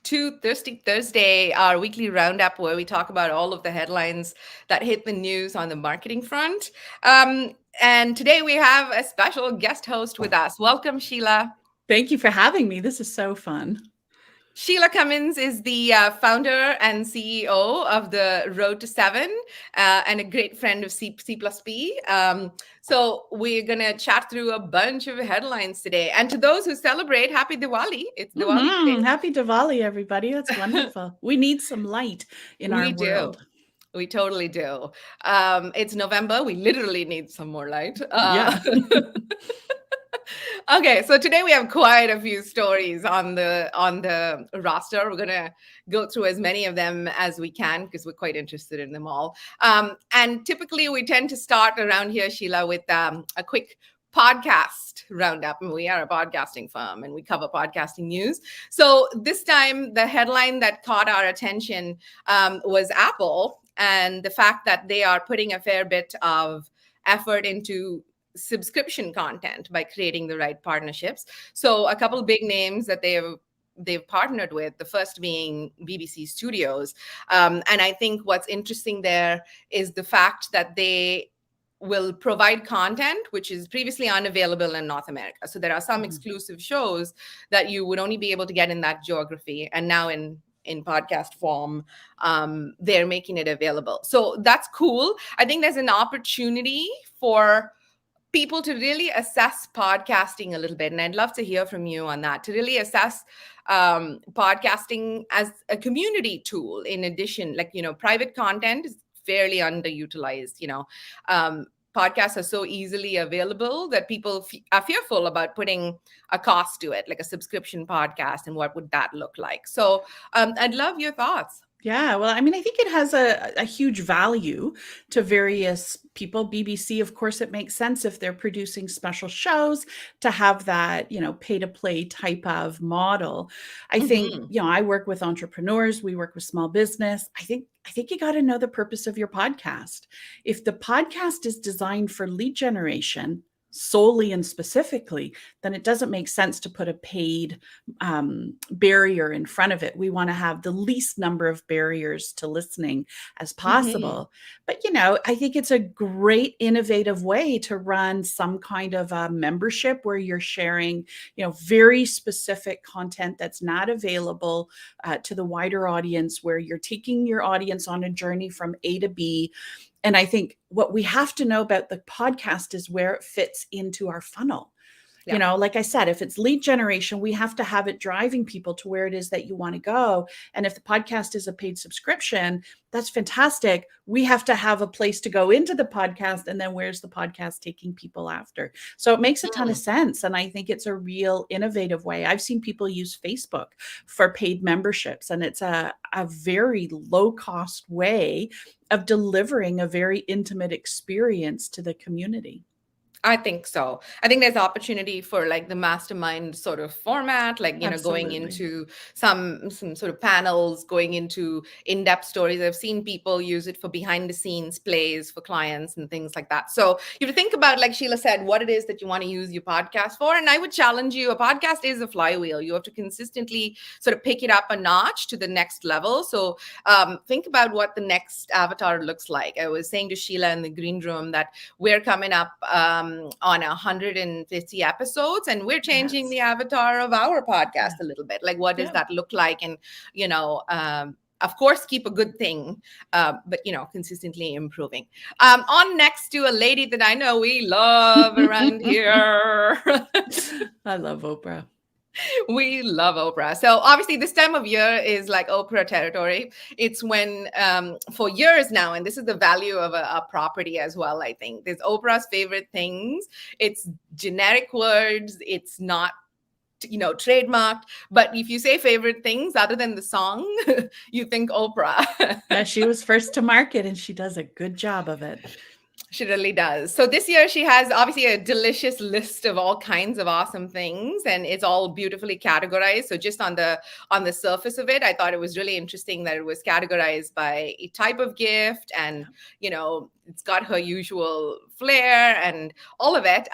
to Thirsty Thursday, our weekly roundup where we talk about all of the headlines that hit the news on the marketing front. And today we have a special guest host with us. Welcome, Sheila. Thank you for having me. This is so fun. Sheila Cummins is the founder and CEO of the Road to Seven and a great friend of C plus P. So we're going to chat through a bunch of headlines today. And to those who celebrate, happy Diwali. It's Diwali today. Happy Diwali, everybody. That's wonderful. We need some light in our We do. world. We totally do. It's November. We literally need some more light. Yeah. Okay, so today we have quite a few stories on the roster. We're gonna go through as many of them as we can because we're quite interested in them all. And typically we tend to start around here, Sheila, with a quick podcast roundup. And we are a podcasting firm and we cover podcasting news. So this time the headline that caught our attention was Apple and the fact that they are putting a fair bit of effort into subscription content by creating the right partnerships. So a couple of big names that they've partnered with, the first being BBC Studios. And I think what's interesting there is the fact that they will provide content which is previously unavailable in North America. So there are some exclusive shows that you would only be able to get in that geography. And now in podcast form, they're making it available. So that's cool. I think there's an opportunity for people to really assess podcasting a little bit. And I'd love to hear from you on that, to really assess podcasting as a community tool. In addition, private content is fairly underutilized. Podcasts are so easily available that people are fearful about putting a cost to it, like a subscription podcast, and what would that look like? So I'd love your thoughts. Yeah, well, I mean, I think it has a huge value to various people. BBC, of course, it makes sense if they're producing special shows to have that, pay to play type of model. I think, I work with entrepreneurs, we work with small business. I think you got to know the purpose of your podcast. If the podcast is designed for lead generation solely and specifically, then it doesn't make sense to put a paid barrier in front of it. We want to have the least number of barriers to listening as possible. But, I think it's a great innovative way to run some kind of a membership where you're sharing, very specific content that's not available to the wider audience, where you're taking your audience on a journey from A to B. And I think what we have to know about the podcast is where it fits into our funnel. Yeah. Like I said, if it's lead generation, we have to have it driving people to where it is that you want to go. And if the podcast is a paid subscription, that's fantastic. We have to have a place to go into the podcast. And then where's the podcast taking people after? So it makes a ton of sense. And I think it's a real innovative way. I've seen people use Facebook for paid memberships, and it's a very low cost way of delivering a very intimate experience to the community. I think so. I think there's opportunity for like the mastermind sort of format, like, going into some sort of panels, going into in-depth stories. I've seen people use it for behind the scenes plays for clients and things like that. So you have to think about, like Sheila said, what it is that you want to use your podcast for. And I would challenge you, a podcast is a flywheel. You have to consistently sort of pick it up a notch to the next level. So think about what the next avatar looks like. I was saying to Sheila in the green room that we're coming up on 150 episodes, and we're changing the avatar of our podcast a little bit. Like, what does that look like? And, of course, keep a good thing, but, consistently improving. On next to a lady that I know we love around here. I love Oprah. We love Oprah. So obviously this time of year is like Oprah territory. It's when for years now, and this is the value of a property as well, I think. There's Oprah's favorite things. It's generic words. It's not trademarked. But if you say favorite things other than the song, you think Oprah. Yeah, she was first to market, and she does a good job of it. She really does. So this year she has obviously a delicious list of all kinds of awesome things, and it's all beautifully categorized. So just on the surface of it, I thought it was really interesting that it was categorized by a type of gift, and it's got her usual flair and all of it.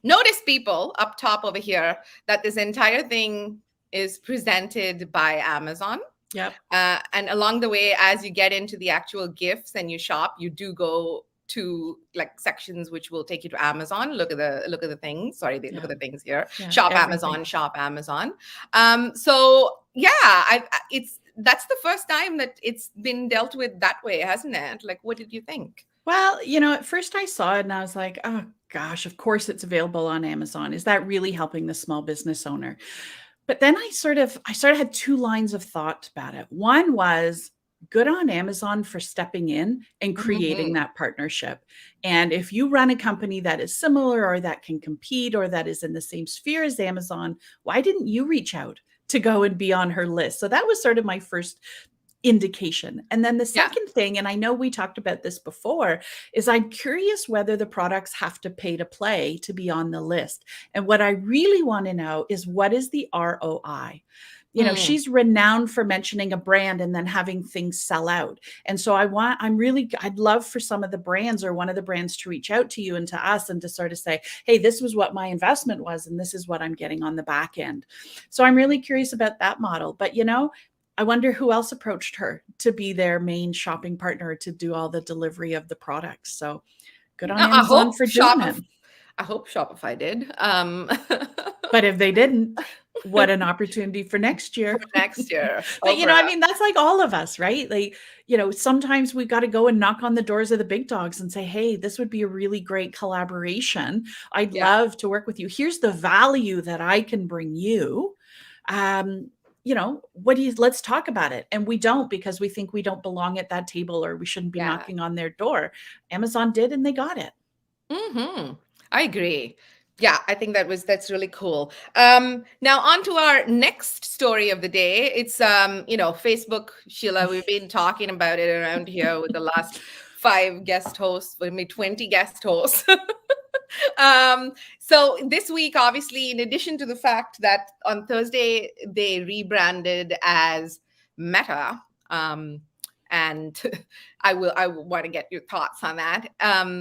Notice, people, up top over here, that this entire thing is presented by Amazon. Yep. And along the way, as you get into the actual gifts and you shop, you do go to like sections which will take you to Amazon. Look at the things. Sorry, look Yeah. at the things here. Yeah. Shop Everything. Amazon, shop Amazon. So yeah, that's the first time that it's been dealt with that way, hasn't it? Like, what did you think? Well, at first I saw it and I was like, oh gosh, of course it's available on Amazon. Is that really helping the small business owner? But then I sort of had two lines of thought about it. One was good on Amazon for stepping in and creating Mhm. that partnership. And if you run a company that is similar or that can compete or that is in the same sphere as Amazon, why didn't you reach out to go and be on her list? So that was sort of my first indication. And then the Yeah. second thing, and I know we talked about this before, is I'm curious whether the products have to pay to play to be on the list. And what I really want to know is what is the ROI? Mm. She's renowned for mentioning a brand and then having things sell out. And so I'd love for some of the brands or one of the brands to reach out to you and to us and to sort of say, hey, this was what my investment was and this is what I'm getting on the back end. So I'm really curious about that model. But I wonder who else approached her to be their main shopping partner to do all the delivery of the products. So good on I Amazon hope for doing it. Shopify did. But if they didn't, what an opportunity for next For year. next year, But Oprah. that's like all of us, right? Like, sometimes we got to go and knock on the doors of the big dogs and say, hey, this would be a really great collaboration. I'd Yeah, love to work with you. Here's the value that I can bring you. Let's talk about it. And we don't, because we think we don't belong at that table or we shouldn't be yeah. knocking on their door. Amazon did, and they got it. I agree. Yeah, I think that's really cool. Now on to our next story of the day. It's Facebook, Sheila. We've been talking about it around here with the last 5 guest hosts, maybe 20 guest hosts. So this week, obviously, in addition to the fact that on Thursday they rebranded as Meta, and I want to get your thoughts on that.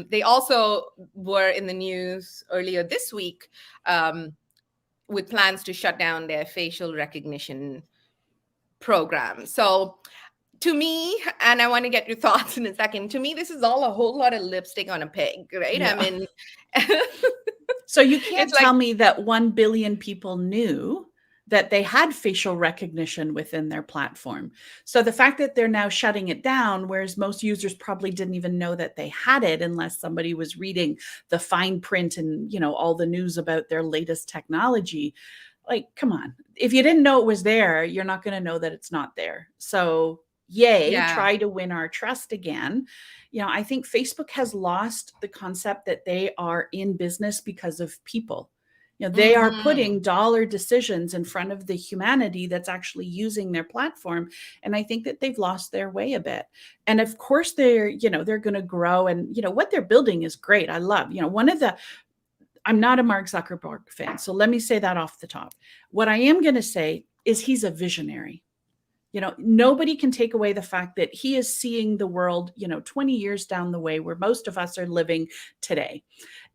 They also were in the news earlier this week with plans to shut down their facial recognition program. So to me, and I want to get your thoughts in a second, to me, this is all a whole lot of lipstick on a pig, right? I Yeah. mean, So you can't it's like, tell me that 1 billion people knew that they had facial recognition within their platform. So the fact that they're now shutting it down, whereas most users probably didn't even know that they had it unless somebody was reading the fine print and, all the news about their latest technology. Like, come on. If you didn't know it was there, you're not going to know that it's not there. So yay, yeah. try to win our trust again. I think Facebook has lost the concept that they are in business because of people. They are Hmm. putting dollar decisions in front of the humanity that's actually using their platform. And I think that they've lost their way a bit. And of course they're going to grow, and what they're building is great. I love, I'm not a Mark Zuckerberg fan. So let me say that off the top. What I am going to say is he's a visionary. Nobody can take away the fact that he is seeing the world, 20 years down the way where most of us are living today.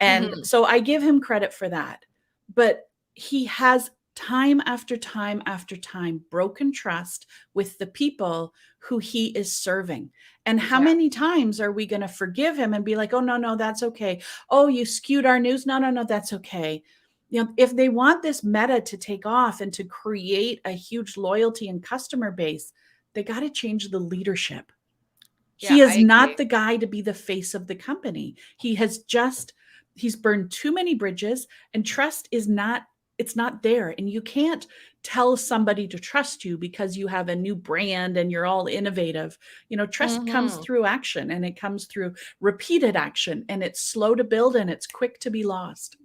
And Hmm. so I give him credit for that. But he has time after time after time broken trust with the people who he is serving. And how Yeah. many times are we going to forgive him and be like, oh, no, that's okay. Oh, you skewed our news. No, that's okay. If they want this meta to take off and to create a huge loyalty and customer base, they got to change the leadership. Yeah, He I is not agree. the guy to be the face of the company. He's burned too many bridges, and trust is not, it's not there. And you can't tell somebody to trust you because you have a new brand and you're all innovative. Trust comes Hmm. through action, and it comes through repeated action, and it's slow to build and it's quick to be lost.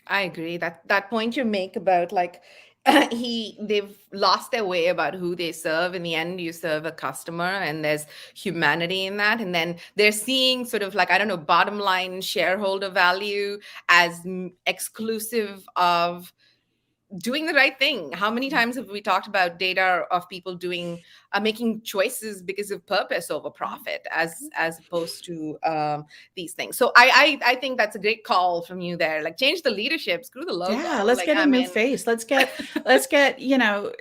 I agree that point you make about like they've lost their way about who they serve. In the end, you serve a customer, and there's humanity in that. And then they're seeing sort of like, I don't know, bottom line shareholder value as exclusive of doing the right thing. How many times have we talked about data of people doing making choices because of purpose over profit, as opposed to these things? So I think that's a great call from you there. Like, change the leadership, screw the logo. Yeah, let's Like, get a I new mean, face. Let's get,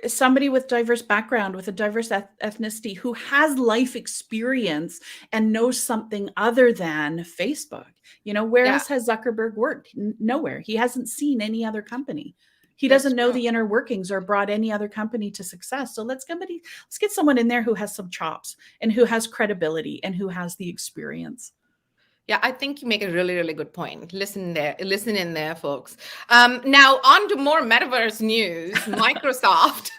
somebody with diverse background, with a diverse ethnicity who has life experience and knows something other than Facebook. Where yeah, else has Zuckerberg worked? Nowhere. He hasn't seen any other company. He that's doesn't know true. the inner workings or brought any other company to success. So let's get someone in there who has some chops and who has credibility and who has the experience. Yeah, I think you make a really, really good point. Listen in there, folks. Now, on to more metaverse news. Microsoft.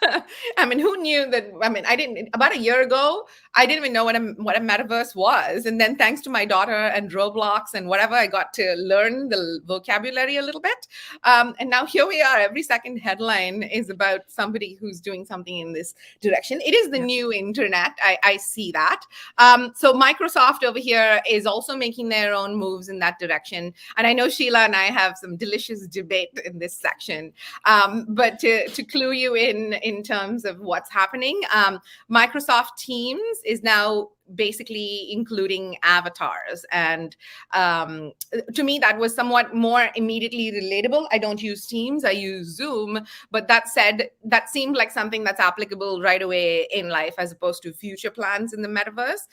I mean, who knew that? I mean, I didn't, about a year ago, I didn't even know what a metaverse was. And then, thanks to my daughter and Roblox and whatever, I got to learn the vocabulary a little bit. And now here we are. Every second headline is about somebody who's doing something in this direction. It is the Yeah. new internet. I see that. So Microsoft over here is also making their own moves in that direction. And I know Sheila and I have some delicious debate in this section. But to clue you in terms of what's happening, Microsoft Teams is now basically including avatars. And to me, that was somewhat more immediately relatable. I don't use Teams, I use Zoom. But that said, that seemed like something that's applicable right away in life as opposed to future plans in the metaverse.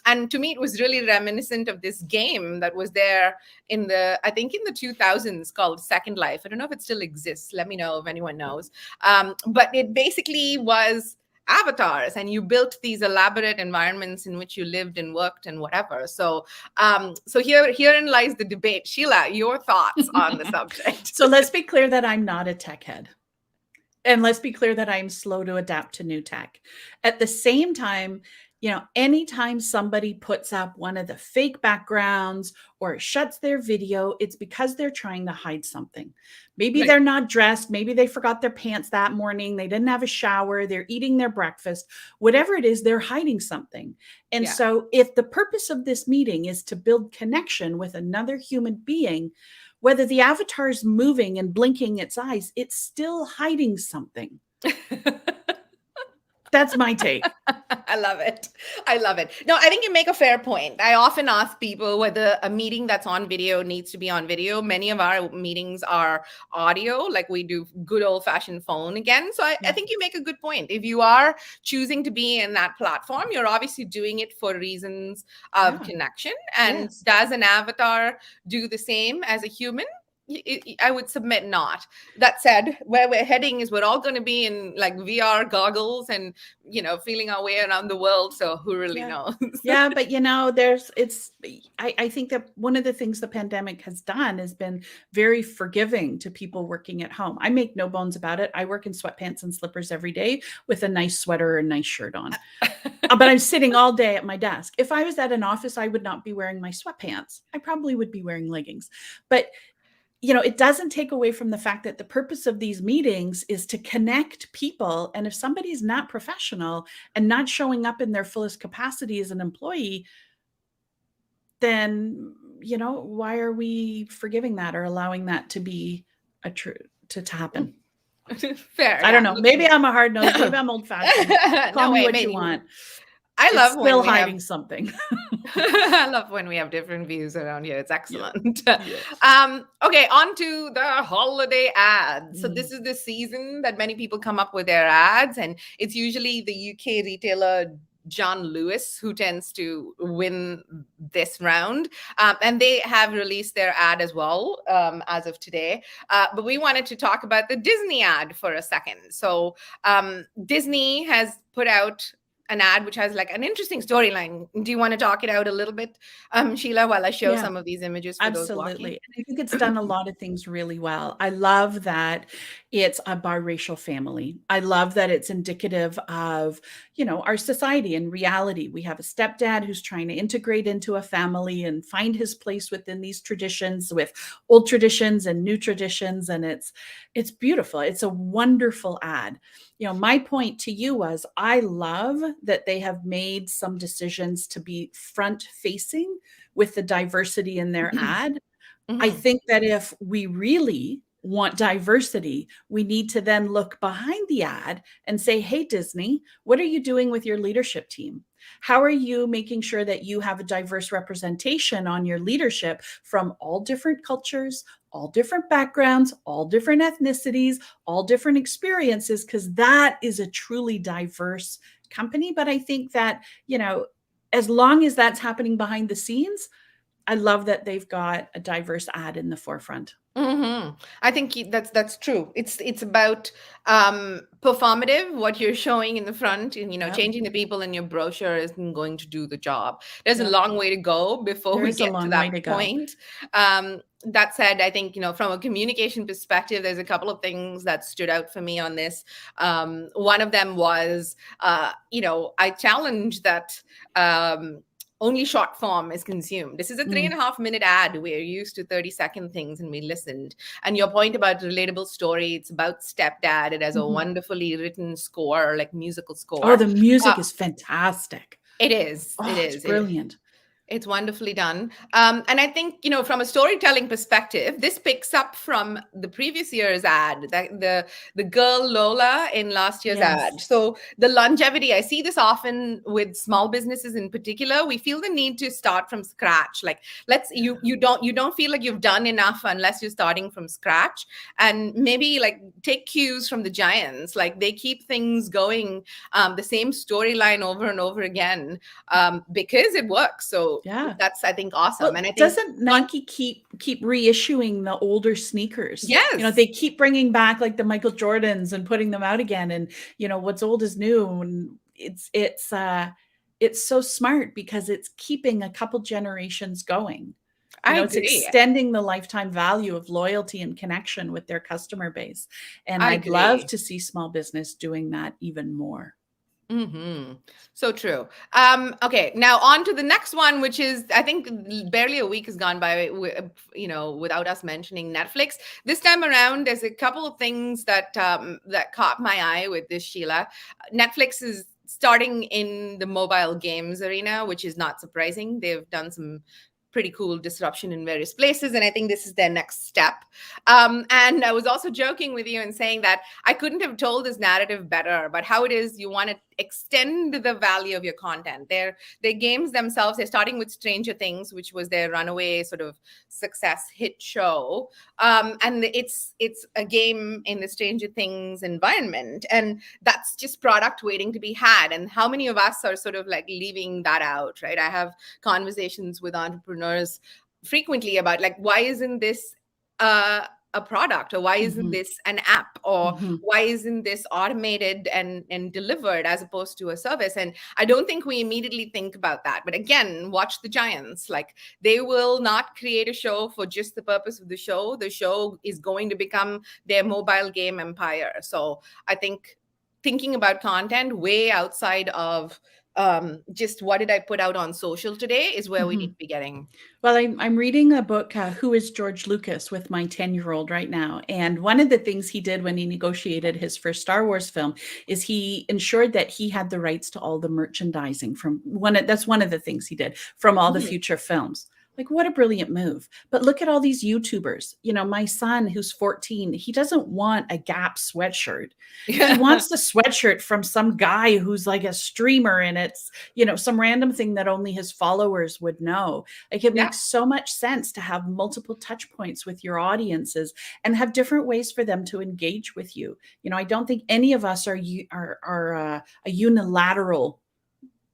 And to me, it was really reminiscent of this game that was there I think in the 2000s, called Second Life. I don't know if it still exists. Let me know if anyone knows. But it basically was avatars, and you built these elaborate environments in which you lived and worked and whatever. So herein lies the debate. Sheila, your thoughts on the subject? So let's be clear that I'm not a tech head. And let's be clear that I'm slow to adapt to new tech. At the same time, anytime somebody puts up one of the fake backgrounds or shuts their video, it's because they're trying to hide something. Maybe they're not dressed. Maybe they forgot their pants that morning. They didn't have a shower. They're eating their breakfast. Whatever it is, they're hiding something. And Yeah. so if the purpose of this meeting is to build connection with another human being, whether the avatar is moving and blinking its eyes, it's still hiding something. That's my take. I love it. I love it. No, I think you make a fair point. I often ask people whether a meeting that's on video needs to be on video. Many of our meetings are audio, like we do good old fashioned phone again. So I think you make a good point. If you are choosing to be in that platform, you're obviously doing it for reasons of connection. And does an avatar do the same as a human? I would submit not. That said, where we're heading is we're all going to be in like VR goggles and, feeling our way around the world. So who really knows? Yeah, but I think that one of the things the pandemic has done has been very forgiving to people working at home. I make no bones about it. I work in sweatpants and slippers every day with a nice sweater or a nice shirt on. But I'm sitting all day at my desk. If I was at an office, I would not be wearing my sweatpants. I probably would be wearing leggings. But it doesn't take away from the fact that the purpose of these meetings is to connect people. And if somebody's not professional and not showing up in their fullest capacity as an employee, then, why are we forgiving that or allowing that to be to happen? Fair. I don't know. Maybe I'm a hard nose. Maybe I'm old fashioned. Call me what you want. I love when still hiding something. I love when we have different views around here. It's excellent. Yes. Okay, on to the holiday ads. So this is the season that many people come up with their ads, and it's usually the UK retailer John Lewis who tends to win this round. And they have released their ad as well as of today. But we wanted to talk about the Disney ad for a second. So Disney has put out an ad which has like an interesting storyline. Do you want to talk it out a little bit, Sheila, while I show some of these images for those watching? Absolutely. I think it's done a lot of things really well. I love that it's a biracial family. I love that it's indicative of, our society and reality. We have a stepdad who's trying to integrate into a family and find his place within these traditions, with old traditions and new traditions. And it's beautiful. It's a wonderful ad. My point to you was I love that they have made some decisions to be front facing with the diversity in their ad. I think that if we really want diversity, we need to then look behind the ad and say, hey, Disney, what are you doing with your leadership team? How are you making sure that you have a diverse representation on your leadership from all different cultures, all different backgrounds, all different ethnicities, all different experiences? Because that is a truly diverse company. But I think that, as long as that's happening behind the scenes, I love that they've got a diverse ad in the forefront. I think that's true. It's about performative, what you're showing in the front, and Yep. changing the people in your brochure isn't going to do the job. There's a Yep. long way to go before There we is a get to long that way to go. point. That said, I think from a communication perspective, there's a couple of things that stood out for me on this. One of them was, I challenged that. Only short form is consumed. This is a 3.5 minute ad. We're used to 30-second things and we listened. And your point about relatable story, it's about stepdad. It has a wonderfully written score, like musical Oh, score. the music Uh, is fantastic. it is. It Oh, it's is. brilliant. It's wonderfully done. And I think, from a storytelling perspective, this picks up from the previous year's ad, the girl Lola in last year's Yes. ad. So the longevity, I see this often with small businesses in particular. We feel the need to start from scratch. Like you don't feel like you've done enough unless you're starting from scratch. And maybe like take cues from the giants. Like they keep things going, the same storyline over and over again, because it works. So Yeah. that's, I think, awesome. Well, And I think doesn't Nike keep reissuing the older sneakers? yes, They keep bringing back like the Michael Jordans and putting them out again, and what's old is new, and it's so smart because it's keeping a couple generations going. I It's agree. extending the lifetime value of loyalty and connection with their customer base. And I I'd love agree. to see small business doing that even more. So true. Okay, now on to the next one, which is, I think, barely a week has gone by, without us mentioning Netflix. This time around, there's a couple of things that caught my eye with this, Sheila. Netflix is starting in the mobile games arena, which is not surprising. They've done some pretty cool disruption in various places, and I think this is their next step. And I was also joking with you and saying that I couldn't have told this narrative better, but how it is you want to extend the value of your content. Their games themselves, they're starting with Stranger Things, which was their runaway sort of success hit show. And it's a game in the Stranger Things environment, and that's just product waiting to be had. And how many of us are sort of like leaving that out, right? I have conversations with entrepreneurs frequently about, like, why isn't this a product, or why isn't Mhm. this an app, or Mhm. why isn't this automated and delivered as opposed to a service? And I don't think we immediately think about that. But again, watch the giants. Like, they will not create a show for just the purpose of the show. The show is going to become their mobile game empire. So I think thinking about content way outside of just what did I put out on social today is where we need Mhm. to be getting. Well, I'm reading a book, Who is George Lucas, with my 10-year-old right now. And one of the things he did when he negotiated his first Star Wars film is he ensured that he had the rights to all the merchandising that's one of the things he did from all the Mhm. future films. Like, what a brilliant move. But look at all these YouTubers. My son, who's 14, he doesn't want a Gap sweatshirt. He wants the sweatshirt from some guy who's like a streamer, and it's, some random thing that only his followers would know. Like, it Yeah, makes so much sense to have multiple touch points with your audiences and have different ways for them to engage with you. I don't think any of us are a unilateral.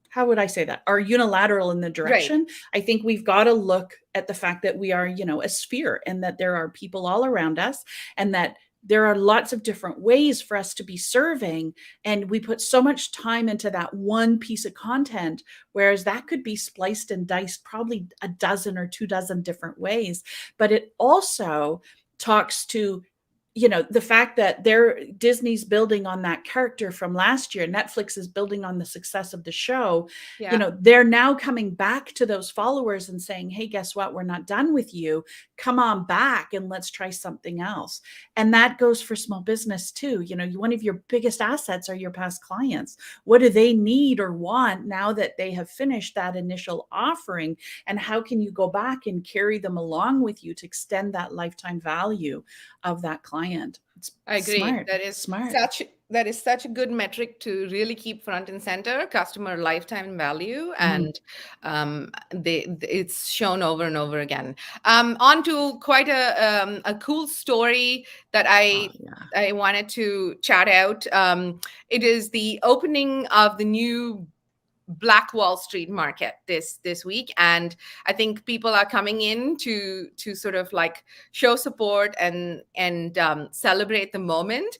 How would I say that? Are unilateral in the right. direction. I think we've got to look at the fact that we are, a sphere, and that there are people all around us, and that there are lots of different ways for us to be serving. And we put so much time into that one piece of content, whereas that could be spliced and diced probably a dozen or 2 dozen different ways. But it also talks to the fact that Disney's building on that character from last year, Netflix is building on the success of the show, Yeah, they're now coming back to those followers and saying, hey, guess what? We're not done with you. Come on back and let's try something else. And that goes for small business too. One of your biggest assets are your past clients. What do they need or want now that they have finished that initial offering? And how can you go back and carry them along with you to extend that lifetime value of that client? It's I agree. smart, smart. Such a good metric to really keep front and center, customer lifetime value, Mhm. and it's shown over and over again. On to quite a cool story that Oh, yeah. I wanted to chat out. It is the opening of the new Black Wall Street market this week, and I think people are coming in to sort of like show support and celebrate the moment.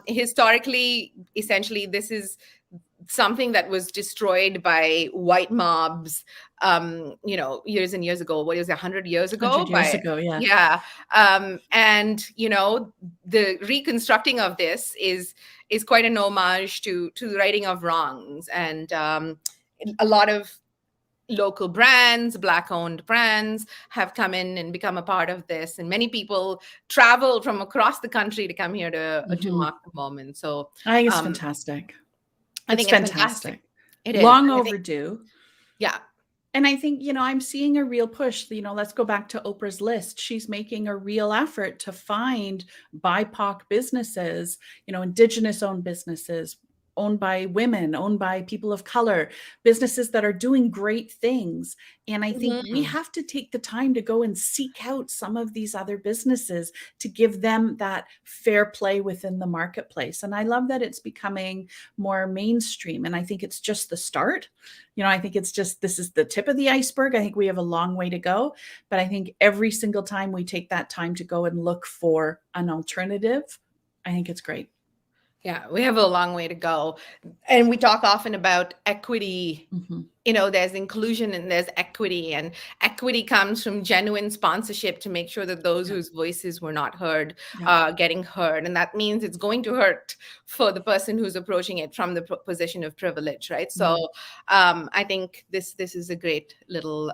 Historically, essentially, this is something that was destroyed by white mobs, years and years ago. What was it, 100 years ago? 100 years ago, yeah. Yeah, and the reconstructing of this is quite an homage to the righting of wrongs, and a lot of local brands, black owned brands, have come in and become a part of this, and many people travel from across the country to come here to Mhm. mark the moment. So I think it's um, fantastic. I It's think it's fantastic. fantastic. It is. Long And I think, overdue. yeah. And I think, I'm seeing a real push. Let's go back to Oprah's list. She's making a real effort to find BIPOC businesses, Indigenous owned businesses, owned by women, owned by people of color, businesses that are doing great things. And I think we Mhm. have to take the time to go and seek out some of these other businesses to give them that fair play within the marketplace. And I love that it's becoming more mainstream. And I think it's just the start. I think this is the tip of the iceberg. I think we have a long way to go. But I think every single time we take that time to go and look for an alternative, I think it's great. Yeah, we have a long way to go. And we talk often about equity. Mm-hmm. There's inclusion and there's equity, and equity comes from genuine sponsorship to make sure that those Yeah. whose voices were not heard Yeah. are getting heard. And that means it's going to hurt for the person who's approaching it from the position of privilege, right? So Mm. I think this is a great little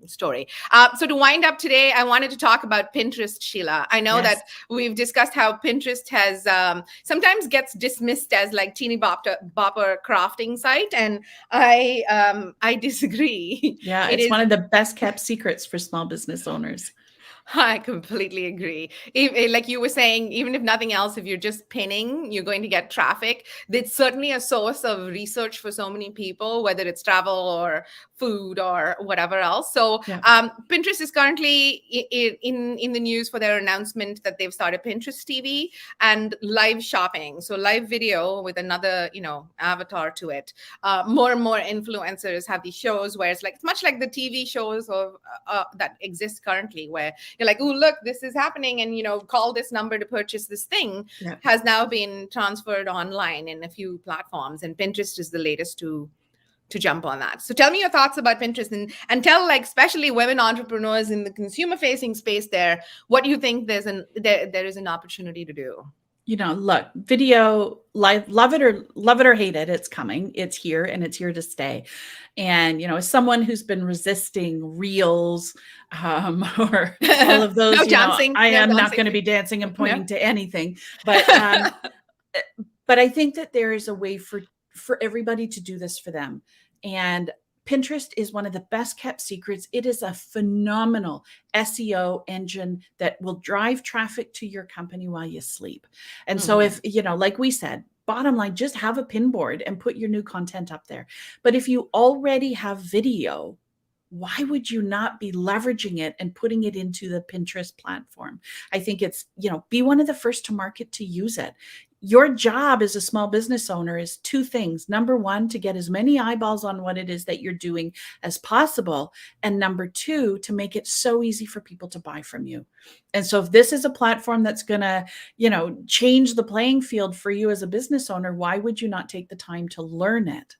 story. So to wind up today, I wanted to talk about Pinterest, Sheila. I know Yes. that we've discussed how Pinterest has sometimes gets dismissed as like teeny bopper crafting site, and I disagree. Yeah. It It's is. one of the best kept secrets for small business owners. I completely agree. Like you were saying, even if nothing else, if you're just pinning, you're going to get traffic. It's certainly a source of research for so many people, whether it's travel or food or whatever else. So Yeah. Pinterest is currently in the news for their announcement that they've started Pinterest TV and live shopping. So live video with another, avatar to it. More and more influencers have these shows where it's like much like the TV shows of that exist currently, where you're like, oh, look, this is happening, and call this number to purchase this thing, Yeah. has now been transferred online in a few platforms, and Pinterest is the latest to jump on that. So tell me your thoughts about Pinterest, and tell, like, especially women entrepreneurs in the consumer facing space there, what do you think there is an opportunity to do? Look, video, live, love it or hate it, it's coming. It's here and it's here to stay. And, as someone who's been resisting reels, or all of No those, dancing, I no am not dancing. going to be dancing and Yeah. pointing to anything. But but I think that there is a way for everybody to do this for them. And Pinterest is one of the best kept secrets. It is a phenomenal SEO engine that will drive traffic to your company while you sleep. And so if, like we said, bottom line, just have a pin board and put your new content up there. But if you already have video, why would you not be leveraging it and putting it into the Pinterest platform? I think it's, be one of the first to market to use it. Your job as a small business owner is two things. Number one, to get as many eyeballs on what it is that you're doing as possible. And number two, to make it so easy for people to buy from you. And so if this is a platform that's going to, change the playing field for you as a business owner, why would you not take the time to learn it?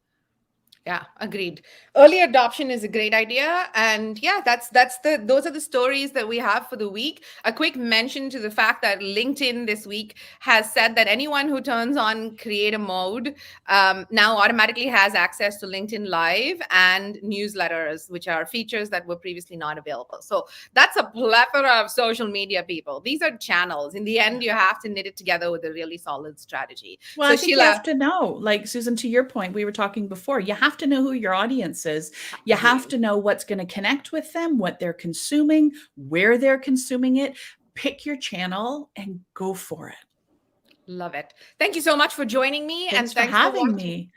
Yeah, agreed. Early adoption is a great idea, and yeah, that's the those are the stories that we have for the week. A quick mention to the fact that LinkedIn this week has said that anyone who turns on creator mode now automatically has access to LinkedIn Live and newsletters, which are features that were previously not available. So that's a plethora of social media, people. These are channels. In the end, you have to knit it together with a really solid strategy. Well, So I think you Sheila, have to know, like Susan, to your point, we were talking before, you have to know who your audience is. You have agreed. to know what's going to connect with them, what they're consuming, where they're consuming it. Pick your channel and go for it. Love it. Thank you so much for joining me, Thanks and for thanks for having watching. me.